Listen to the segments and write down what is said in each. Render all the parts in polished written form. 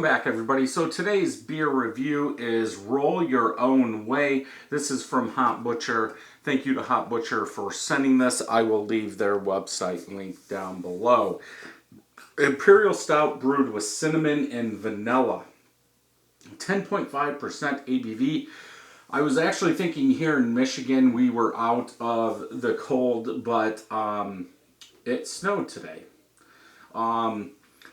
Welcome back, everybody. So today's beer review is Roll Your Own Way. This is from Hop Butcher. Thank you to Hop Butcher for sending this. I will leave their website link down below. Imperial Stout brewed with cinnamon and vanilla. 10.5% ABV. I was actually thinking here in Michigan we were out of the cold, but it snowed today.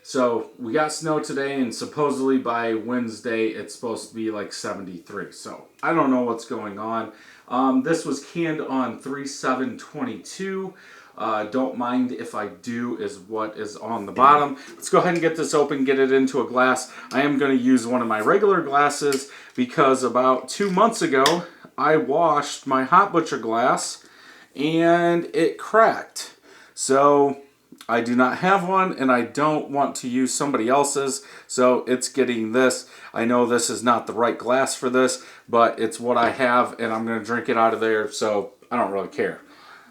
So we got snow today, and supposedly by Wednesday it's supposed to be like 73. So I don't know what's going on. This was canned on 3/7/22. Don't mind if I do is what is on the bottom. Let's go ahead and get this open, get it into a glass. I am going to use one of my regular glasses because about 2 months ago I washed my Hop Butcher glass and it cracked. So I do not have one, and I don't want to use somebody else's, so it's getting this. I know this is not the right glass for this, but it's what I have, and I'm going to drink it out of there, so I don't really care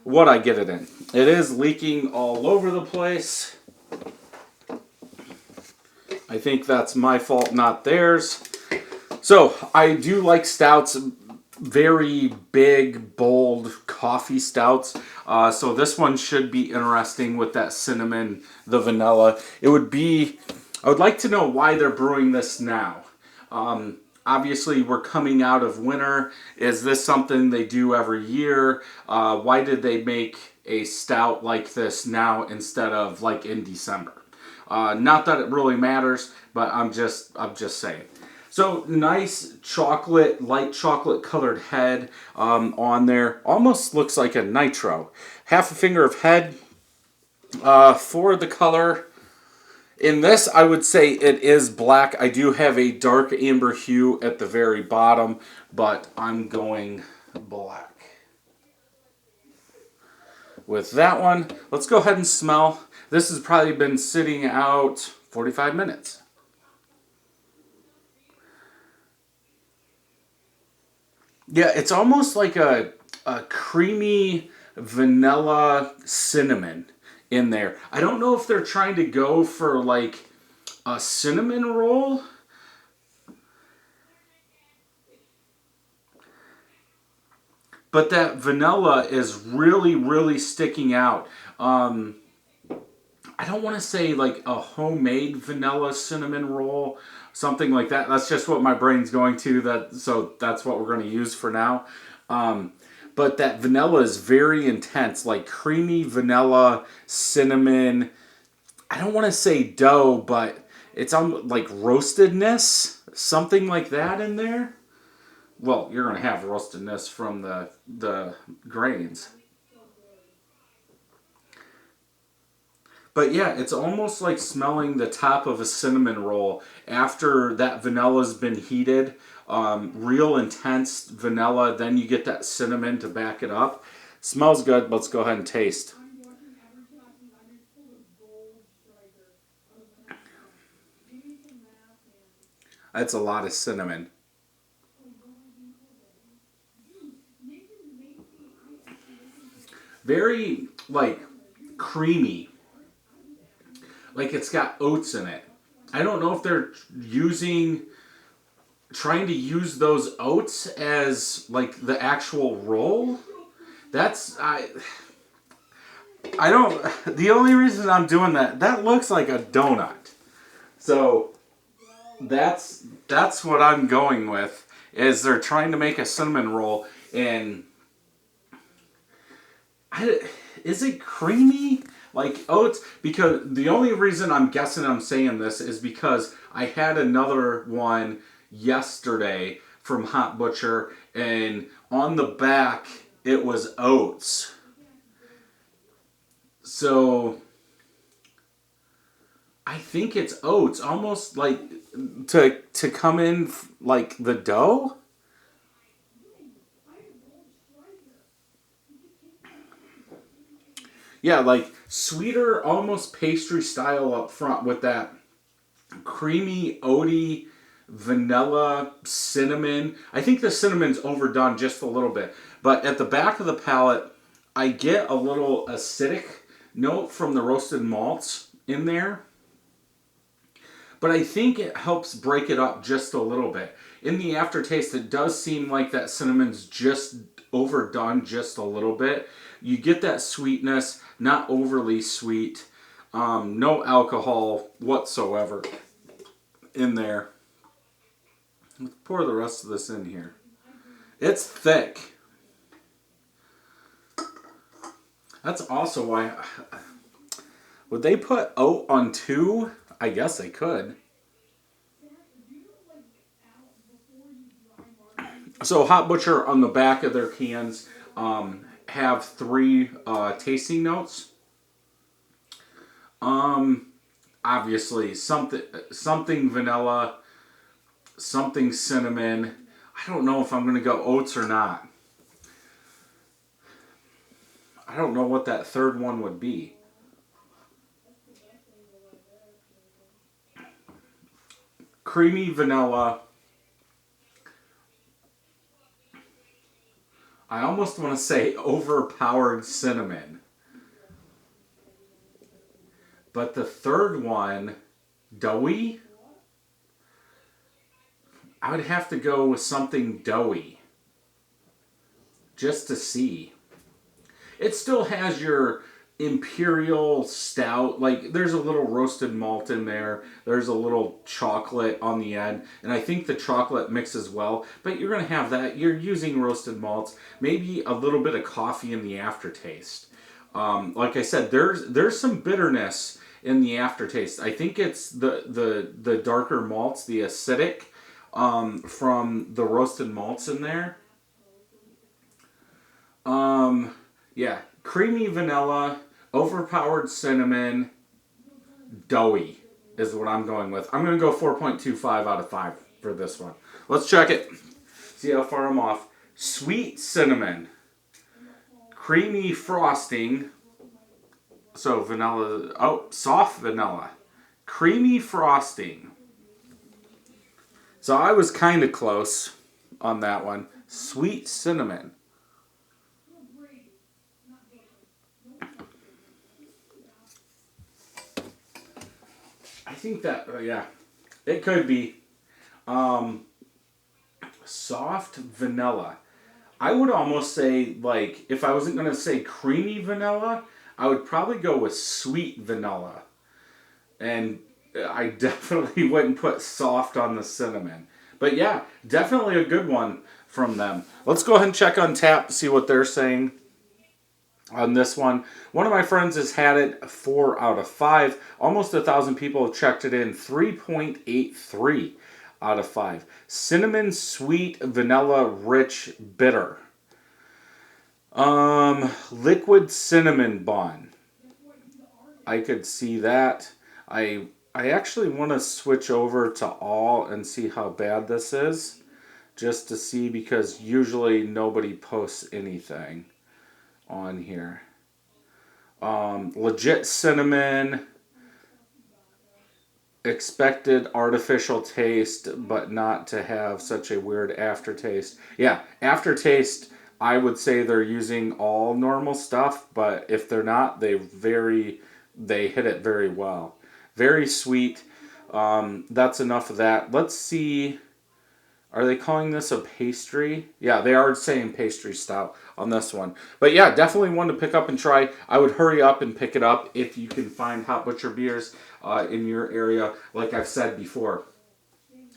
what I get it in. It is leaking all over the place. I think that's my fault, not theirs. So, I do like stouts. Very big, bold coffee stouts. So this one should be interesting with that cinnamon, the vanilla. I would like to know why they're brewing this now. Obviously, we're coming out of winter. Is this something they do every year? Why did they make a stout like this now instead of like in December? Not that it really matters, but I'm just saying. So nice chocolate, light chocolate colored head on there. Almost looks like a nitro. Half a finger of head for the color. In this, I would say it is black. I do have a dark amber hue at the very bottom, but I'm going black. With that one, let's go ahead and smell. This has probably been sitting out 45 minutes. Yeah, it's almost like a creamy vanilla cinnamon in there. I don't know if they're trying to go for like a cinnamon roll. But that vanilla is really, really sticking out. I don't want to say like a homemade vanilla cinnamon roll, something like that. That's just what my brain's going to. So that's what we're going to use for now. But that vanilla is very intense, like creamy vanilla, cinnamon. I don't want to say dough, but it's like roastedness, something like that in there. Well, you're going to have roastedness from the grains. But yeah, it's almost like smelling the top of a cinnamon roll after that vanilla's been heated. Real intense vanilla, then you get that cinnamon to back it up. Smells good. Let's go ahead and taste. That's a lot of cinnamon. Very, like, creamy. Like it's got oats in it. I don't know if they're trying to use those oats as like the actual roll. I don't, the only reason I'm doing that looks like a donut. So that's what I'm going with, is they're trying to make a cinnamon roll, and is it creamy? Like oats, because the only reason I'm guessing I'm saying this is because I had another one yesterday from Hop Butcher, and on the back it was oats. So I think it's oats, almost like to come in like the dough. Yeah, like sweeter, almost pastry style up front with that creamy, oaty, vanilla, cinnamon. I think the cinnamon's overdone just a little bit. But at the back of the palate, I get a little acidic note from the roasted malts in there. but I think it helps break it up just a little bit. In the aftertaste, it does seem like that cinnamon's just overdone just a little bit. You get that sweetness, not overly sweet, no alcohol whatsoever in there. Let's pour the rest of this in here. It's thick. That's also why... Would they put oat on 2? I guess they could. So Hot Butcher on the back of their cans have 3 tasting notes. Obviously something vanilla, something cinnamon. I don't know if I'm going to go oats or not. I don't know what that third one would be. Creamy vanilla. I almost want to say overpowered cinnamon. But the third one, doughy? I would have to go with something doughy. Just to see. It still has your Imperial Stout. Like, there's a little roasted malt in there. There's a little chocolate on the end. And I think the chocolate mixes well. But you're going to have that. You're using roasted malts. Maybe a little bit of coffee in the aftertaste. Like I said, there's some bitterness in the aftertaste. I think it's the darker malts, the acidic, from the roasted malts in there. Yeah, creamy vanilla, overpowered cinnamon, doughy is what I'm going with. I'm going to go 4.25 out of 5 for this one. Let's check it. See how far I'm off. Sweet cinnamon, creamy frosting. So vanilla, soft vanilla, creamy frosting. So I was kind of close on that one. Sweet cinnamon. I think that, yeah, it could be soft vanilla. I would almost say, like, if I wasn't going to say creamy vanilla, I would probably go with sweet vanilla. And I definitely wouldn't put soft on the cinnamon. But yeah, definitely a good one from them. Let's go ahead and check on tap, see what they're saying on this one. One of my friends has had it 4 out of 5. Almost 1,000 people have checked it in. 3.83 out of 5. Cinnamon, sweet, vanilla, rich, bitter. Liquid cinnamon bun. I could see that. I actually want to switch over to all and see how bad this is. Just to see, because usually nobody posts anything on here. Legit cinnamon, expected artificial taste, but not to have such a weird aftertaste. Yeah, aftertaste, I would say they're using all normal stuff, but if they're not, they hit it very well. Very sweet. That's enough of that. Let's see. Are they calling this a pastry? Yeah, they are saying pastry stout on this one. But yeah, definitely one to pick up and try. I would hurry up and pick it up if you can find Hot Butcher beers in your area. Like I've said before,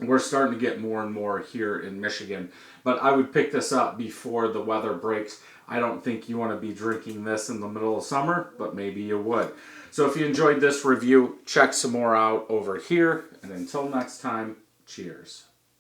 we're starting to get more and more here in Michigan. But I would pick this up before the weather breaks. I don't think you want to be drinking this in the middle of summer, but maybe you would. So if you enjoyed this review, check some more out over here. And until next time, cheers.